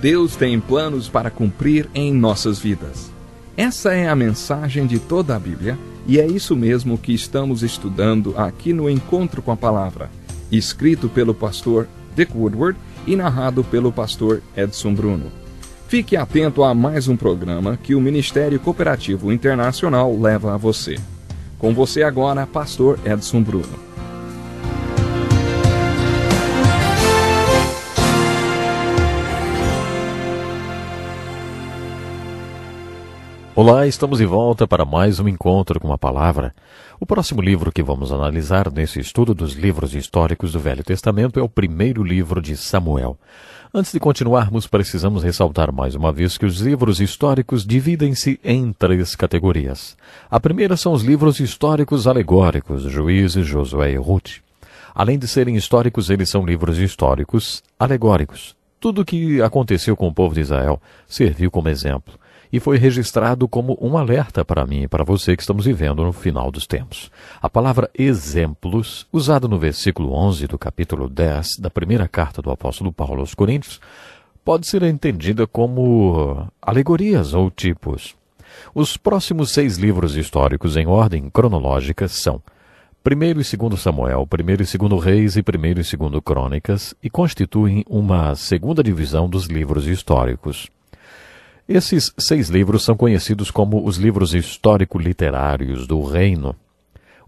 Deus tem planos para cumprir em nossas vidas. Essa é a mensagem de toda a Bíblia e é isso mesmo que estamos estudando aqui no Encontro com a Palavra, escrito pelo pastor Dick Woodward e narrado pelo pastor Edson Bruno. Fique atento a mais um programa que o Ministério Cooperativo Internacional leva a você. Com você agora, pastor Edson Bruno. Olá, estamos de volta para mais um Encontro com a Palavra. O próximo livro que vamos analisar nesse estudo dos livros históricos do Velho Testamento é o primeiro livro de Samuel. Antes de continuarmos, precisamos ressaltar mais uma vez que os livros históricos dividem-se em 3 categorias. A primeira são os livros históricos alegóricos, Juízes, Josué e Ruth. Além de serem históricos, eles são livros históricos alegóricos. Tudo o que aconteceu com o povo de Israel serviu como exemplo e foi registrado como um alerta para mim e para você que estamos vivendo no final dos tempos. A palavra exemplos, usada no versículo 11 do capítulo 10 da primeira carta do apóstolo Paulo aos Coríntios, pode ser entendida como alegorias ou tipos. Os próximos 6 livros históricos em ordem cronológica são 1º e 2º Samuel, 1º e 2º Reis e 1º e 2º Crônicas e constituem uma segunda divisão dos livros históricos. Esses 6 livros são conhecidos como os livros histórico-literários do reino.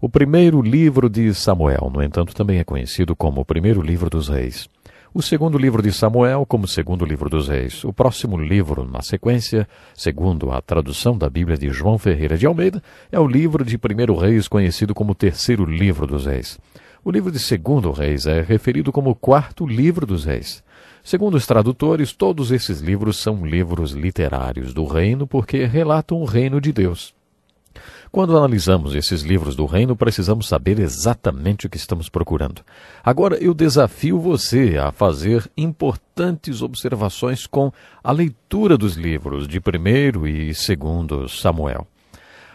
O primeiro livro de Samuel, no entanto, também é conhecido como o primeiro livro dos reis. O segundo livro de Samuel como o segundo livro dos reis. O próximo livro, na sequência, segundo a tradução da Bíblia de João Ferreira de Almeida, é o livro de 1º Reis, conhecido como o terceiro livro dos reis. O livro de 2º Reis é referido como o 4º livro dos reis. Segundo os tradutores, todos esses livros são livros literários do reino porque relatam o reino de Deus. Quando analisamos esses livros do reino, precisamos saber exatamente o que estamos procurando. Agora eu desafio você a fazer importantes observações com a leitura dos livros de 1º e 2º Samuel.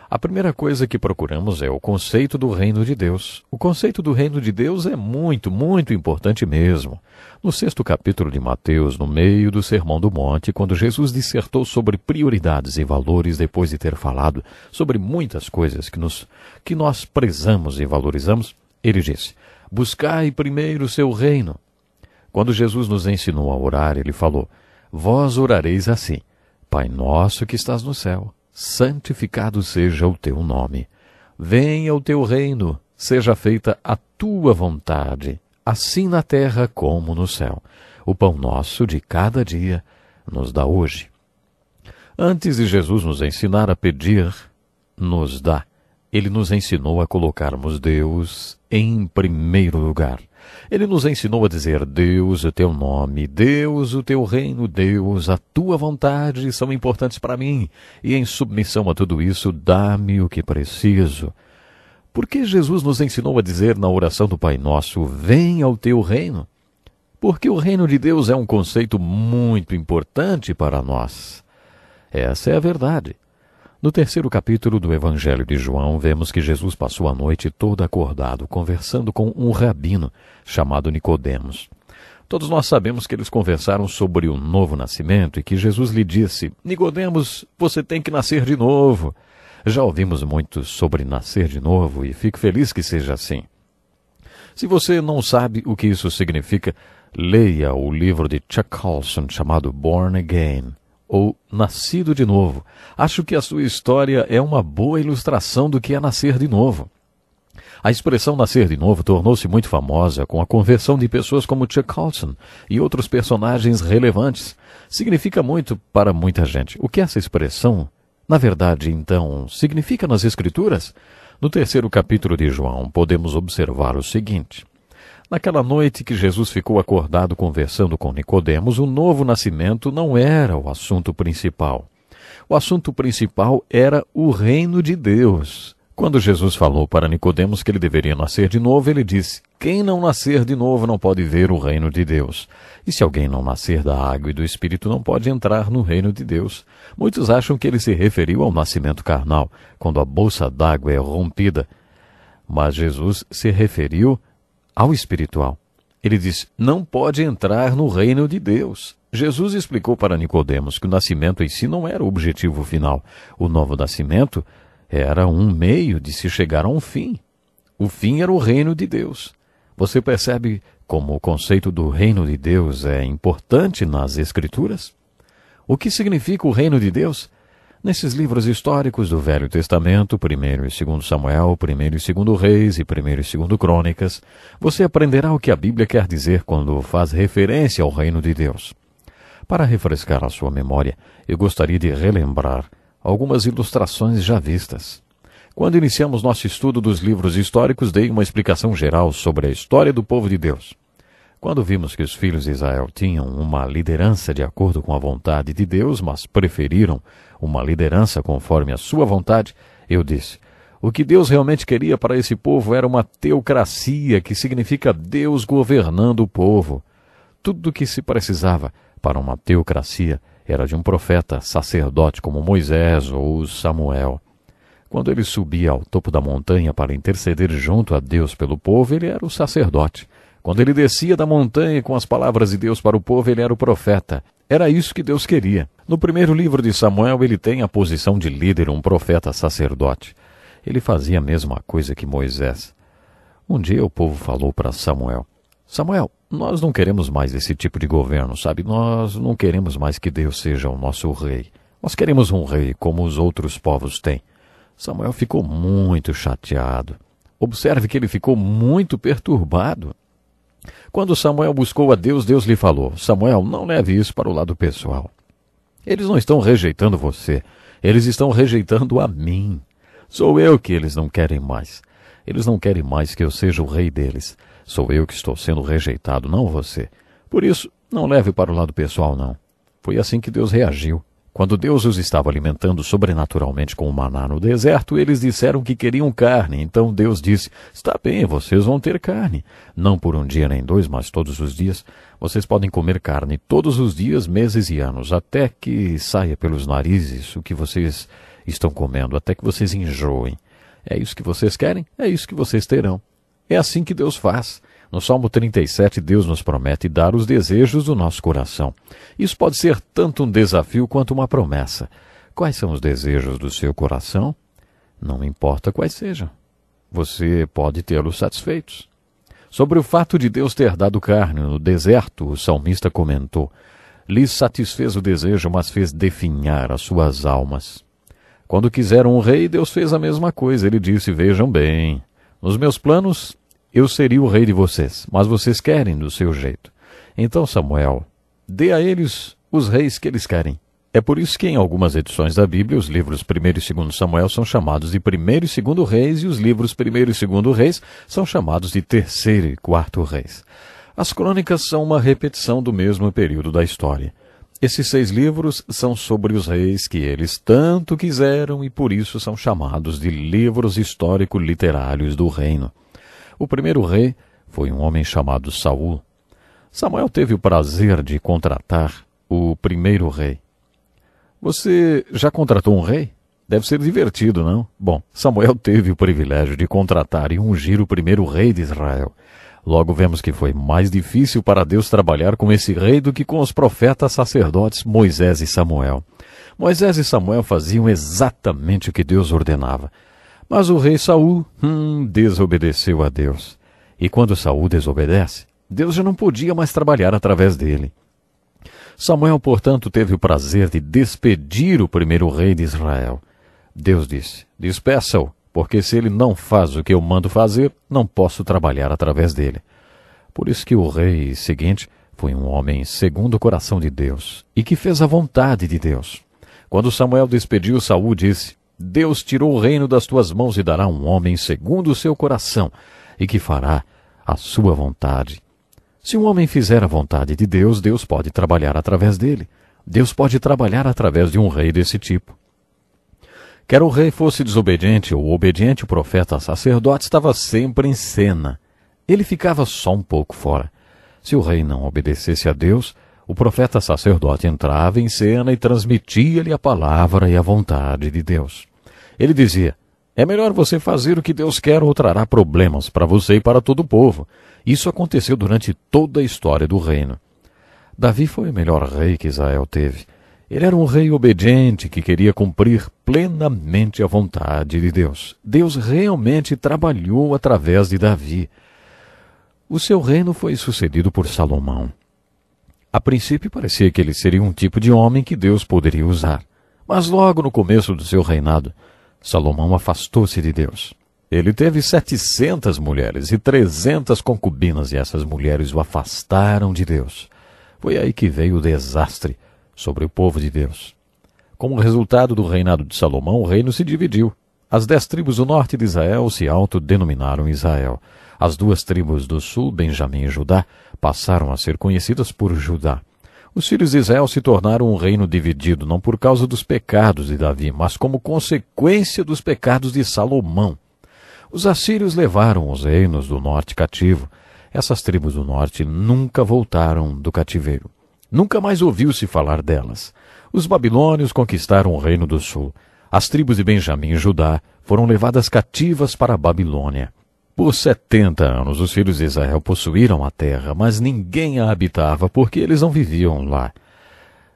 A primeira coisa que procuramos é o conceito do reino de Deus. O conceito do reino de Deus é muito, muito importante mesmo. No 6º capítulo de Mateus, no meio do Sermão do Monte, quando Jesus dissertou sobre prioridades e valores depois de ter falado sobre muitas coisas que nós prezamos e valorizamos, ele disse: buscai primeiro o seu reino. Quando Jesus nos ensinou a orar, ele falou: vós orareis assim: Pai nosso que estás no céu, santificado seja o teu nome. Venha o teu reino, seja feita a tua vontade, assim na terra como no céu. O pão nosso de cada dia nos dá hoje. Antes de Jesus nos ensinar a pedir, nos dá. Ele nos ensinou a colocarmos Deus em primeiro lugar. Ele nos ensinou a dizer: Deus, o teu nome, Deus, o teu reino, Deus, a tua vontade são importantes para mim. E em submissão a tudo isso, dá-me o que preciso. Por que Jesus nos ensinou a dizer na oração do Pai Nosso: venha o teu reino? Porque o reino de Deus é um conceito muito importante para nós. Essa é a verdade. No 3º capítulo do Evangelho de João, vemos que Jesus passou a noite toda acordado, conversando com um rabino chamado Nicodemos. Todos nós sabemos que eles conversaram sobre o novo nascimento e que Jesus lhe disse: Nicodemos, você tem que nascer de novo. Já ouvimos muito sobre nascer de novo e fico feliz que seja assim. Se você não sabe o que isso significa, leia o livro de Chuck Colson chamado Born Again, ou Nascido de Novo. Acho que a sua história é uma boa ilustração do que é nascer de novo. A expressão nascer de novo tornou-se muito famosa com a conversão de pessoas como Chuck Colson e outros personagens relevantes. Significa muito para muita gente. O que essa expressão, na verdade, então, significa nas Escrituras? No 3º capítulo de João, podemos observar o seguinte: naquela noite que Jesus ficou acordado conversando com Nicodemos, o novo nascimento não era o assunto principal. O assunto principal era o reino de Deus. Quando Jesus falou para Nicodemos que ele deveria nascer de novo, ele disse: quem não nascer de novo não pode ver o reino de Deus. E se alguém não nascer da água e do Espírito, não pode entrar no reino de Deus. Muitos acham que ele se referiu ao nascimento carnal, quando a bolsa d'água é rompida. Mas Jesus se referiu ao espiritual. Ele diz: não pode entrar no reino de Deus. Jesus explicou para Nicodemos que o nascimento em si não era o objetivo final. O novo nascimento era um meio de se chegar a um fim. O fim era o reino de Deus. Você percebe como o conceito do reino de Deus é importante nas Escrituras? O que significa o reino de Deus? Nesses livros históricos do Velho Testamento, 1º e 2º Samuel, 1º e 2º Reis e 1º e 2º Crônicas, você aprenderá o que a Bíblia quer dizer quando faz referência ao reino de Deus. Para refrescar a sua memória, eu gostaria de relembrar algumas ilustrações já vistas. Quando iniciamos nosso estudo dos livros históricos, dei uma explicação geral sobre a história do povo de Deus. Quando vimos que os filhos de Israel tinham uma liderança de acordo com a vontade de Deus, mas preferiram uma liderança conforme a sua vontade, eu disse, o que Deus realmente queria para esse povo era uma teocracia, que significa Deus governando o povo. Tudo o que se precisava para uma teocracia era de um profeta, sacerdote como Moisés ou Samuel. Quando ele subia ao topo da montanha para interceder junto a Deus pelo povo, ele era o sacerdote. Quando ele descia da montanha com as palavras de Deus para o povo, ele era o profeta. Era isso que Deus queria. No primeiro livro de Samuel, ele tem a posição de líder, um profeta sacerdote. Ele fazia a mesma coisa que Moisés. Um dia o povo falou para Samuel, Samuel, nós não queremos mais esse tipo de governo, sabe? Nós não queremos mais que Deus seja o nosso rei. Nós queremos um rei como os outros povos têm. Samuel ficou muito chateado. Observe que ele ficou muito perturbado. Quando Samuel buscou a Deus, Deus lhe falou, Samuel, não leve isso para o lado pessoal. Eles não estão rejeitando você, eles estão rejeitando a mim. Sou eu que eles não querem mais. Eles não querem mais que eu seja o rei deles. Sou eu que estou sendo rejeitado, não você. Por isso, não leve para o lado pessoal, não. Foi assim que Deus reagiu. Quando Deus os estava alimentando sobrenaturalmente com o maná no deserto, eles disseram que queriam carne. Então Deus disse, está bem, vocês vão ter carne. Não por um dia nem dois, mas todos os dias. Vocês podem comer carne todos os dias, meses e anos, até que saia pelos narizes o que vocês estão comendo, até que vocês enjoem. É isso que vocês querem? É isso que vocês terão. É assim que Deus faz. No Salmo 37, Deus nos promete dar os desejos do nosso coração. Isso pode ser tanto um desafio quanto uma promessa. Quais são os desejos do seu coração? Não importa quais sejam. Você pode tê-los satisfeitos. Sobre o fato de Deus ter dado carne no deserto, o salmista comentou, lhes satisfez o desejo, mas fez definhar as suas almas. Quando quiseram um rei, Deus fez a mesma coisa. Ele disse, vejam bem, nos meus planos eu seria o rei de vocês, mas vocês querem do seu jeito. Então Samuel, dê a eles os reis que eles querem. É por isso que em algumas edições da Bíblia, os livros 1º e 2º Samuel são chamados de 1º e 2º Reis, e os livros 1º e 2º Reis são chamados de 3º e 4º Reis. As crônicas são uma repetição do mesmo período da história. Esses 6 livros são sobre os reis que eles tanto quiseram e por isso são chamados de livros histórico-literários do reino. O primeiro rei foi um homem chamado Saul. Samuel teve o prazer de contratar o primeiro rei. Você já contratou um rei? Deve ser divertido, não? Bom, Samuel teve o privilégio de contratar e ungir o primeiro rei de Israel. Logo vemos que foi mais difícil para Deus trabalhar com esse rei do que com os profetas sacerdotes Moisés e Samuel. Moisés e Samuel faziam exatamente o que Deus ordenava. Mas o rei Saul desobedeceu a Deus. E quando Saul desobedece, Deus já não podia mais trabalhar através dele. Samuel, portanto, teve o prazer de despedir o primeiro rei de Israel. Deus disse, despeça-o, porque se ele não faz o que eu mando fazer, não posso trabalhar através dele. Por isso que o rei seguinte foi um homem segundo o coração de Deus, e que fez a vontade de Deus. Quando Samuel despediu Saul, disse, Deus tirou o reino das tuas mãos e dará um homem segundo o seu coração, e que fará a sua vontade. Se um homem fizer a vontade de Deus, Deus pode trabalhar através dele. Deus pode trabalhar através de um rei desse tipo. Quer o rei fosse desobediente ou obediente, o profeta sacerdote estava sempre em cena. Ele ficava só um pouco fora. Se o rei não obedecesse a Deus, o profeta sacerdote entrava em cena e transmitia-lhe a palavra e a vontade de Deus. Ele dizia, é melhor você fazer o que Deus quer ou trará problemas para você e para todo o povo. Isso aconteceu durante toda a história do reino. Davi foi o melhor rei que Israel teve. Ele era um rei obediente que queria cumprir plenamente a vontade de Deus. Deus realmente trabalhou através de Davi. O seu reino foi sucedido por Salomão. A princípio parecia que ele seria um tipo de homem que Deus poderia usar. Mas logo no começo do seu reinado, Salomão afastou-se de Deus. Ele teve 700 mulheres e 300 concubinas, e essas mulheres o afastaram de Deus. Foi aí que veio o desastre sobre o povo de Deus. Como resultado do reinado de Salomão, o reino se dividiu. As 10 tribos do norte de Israel se autodenominaram Israel. As 2 tribos do sul, Benjamim e Judá, passaram a ser conhecidas por Judá. Os filhos de Israel se tornaram um reino dividido, não por causa dos pecados de Davi, mas como consequência dos pecados de Salomão. Os assírios levaram os reinos do norte cativo. Essas tribos do norte nunca voltaram do cativeiro. Nunca mais ouviu-se falar delas. Os babilônios conquistaram o reino do sul. As tribos de Benjamim e Judá foram levadas cativas para a Babilônia. Por 70 anos os filhos de Israel possuíram a terra, mas ninguém a habitava porque eles não viviam lá.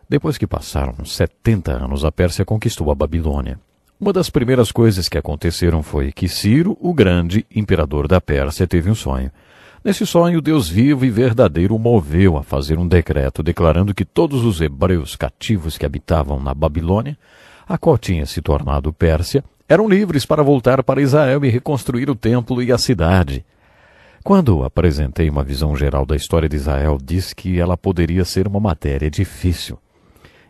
Depois que passaram 70 anos, a Pérsia conquistou a Babilônia. Uma das primeiras coisas que aconteceram foi que Ciro, o grande imperador da Pérsia, teve um sonho. Nesse sonho, Deus vivo e verdadeiro o moveu a fazer um decreto declarando que todos os hebreus cativos que habitavam na Babilônia, a qual tinha se tornado Pérsia, eram livres para voltar para Israel e reconstruir o templo e a cidade. Quando apresentei uma visão geral da história de Israel, disse que ela poderia ser uma matéria difícil.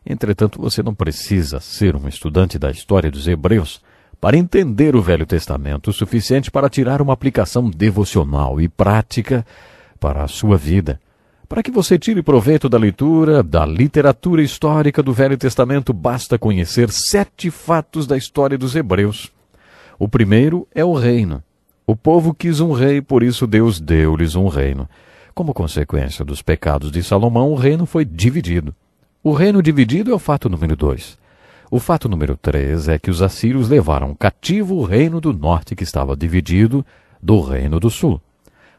Entretanto, você não precisa ser um estudante da história dos hebreus para entender o Velho Testamento o suficiente para tirar uma aplicação devocional e prática para a sua vida. Para que você tire proveito da leitura, da literatura histórica do Velho Testamento, basta conhecer 7 fatos da história dos hebreus. O primeiro é o reino. O povo quis um rei, por isso Deus deu-lhes um reino. Como consequência dos pecados de Salomão, o reino foi dividido. O reino dividido é o fato número 2. O fato número 3 é que os assírios levaram cativo o reino do norte, que estava dividido do reino do sul.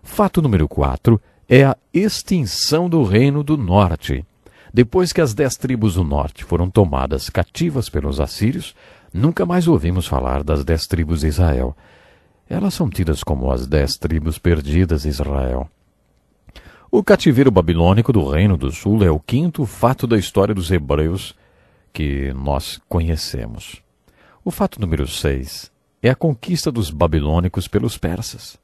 Fato número 4 é a extinção do reino do norte. Depois que as 10 tribos do norte foram tomadas cativas pelos assírios, nunca mais ouvimos falar das 10 tribos de Israel. Elas são tidas como as 10 tribos perdidas de Israel. O cativeiro babilônico do reino do sul é o 5º fato da história dos hebreus que nós conhecemos. O fato número 6 é a conquista dos babilônicos pelos persas.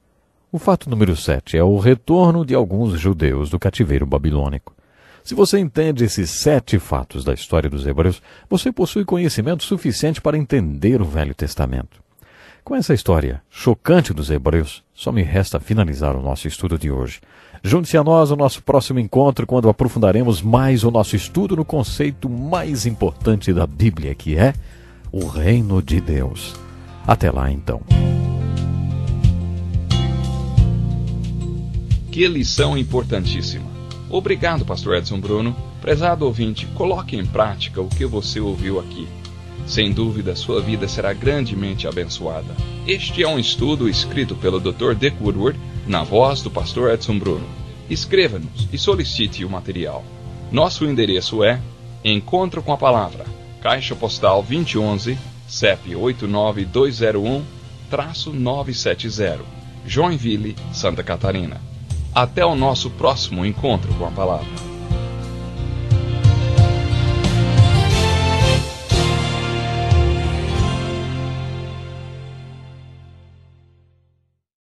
O fato número 7 é o retorno de alguns judeus do cativeiro babilônico. Se você entende esses 7 fatos da história dos hebreus, você possui conhecimento suficiente para entender o Velho Testamento. Com essa história chocante dos hebreus, só me resta finalizar o nosso estudo de hoje. Junte-se a nós no nosso próximo encontro, quando aprofundaremos mais o nosso estudo no conceito mais importante da Bíblia, que é o Reino de Deus. Até lá, então. Que lição importantíssima. Obrigado, Pastor Edson Bruno. Prezado ouvinte, coloque em prática o que você ouviu aqui. Sem dúvida, sua vida será grandemente abençoada. Este é um estudo escrito pelo Dr. Dick Woodward, na voz do Pastor Edson Bruno. Escreva-nos e solicite o material. Nosso endereço é Encontro com a Palavra, Caixa Postal 2011, CEP 89201-970, Joinville, Santa Catarina. Até o nosso próximo encontro com a Palavra.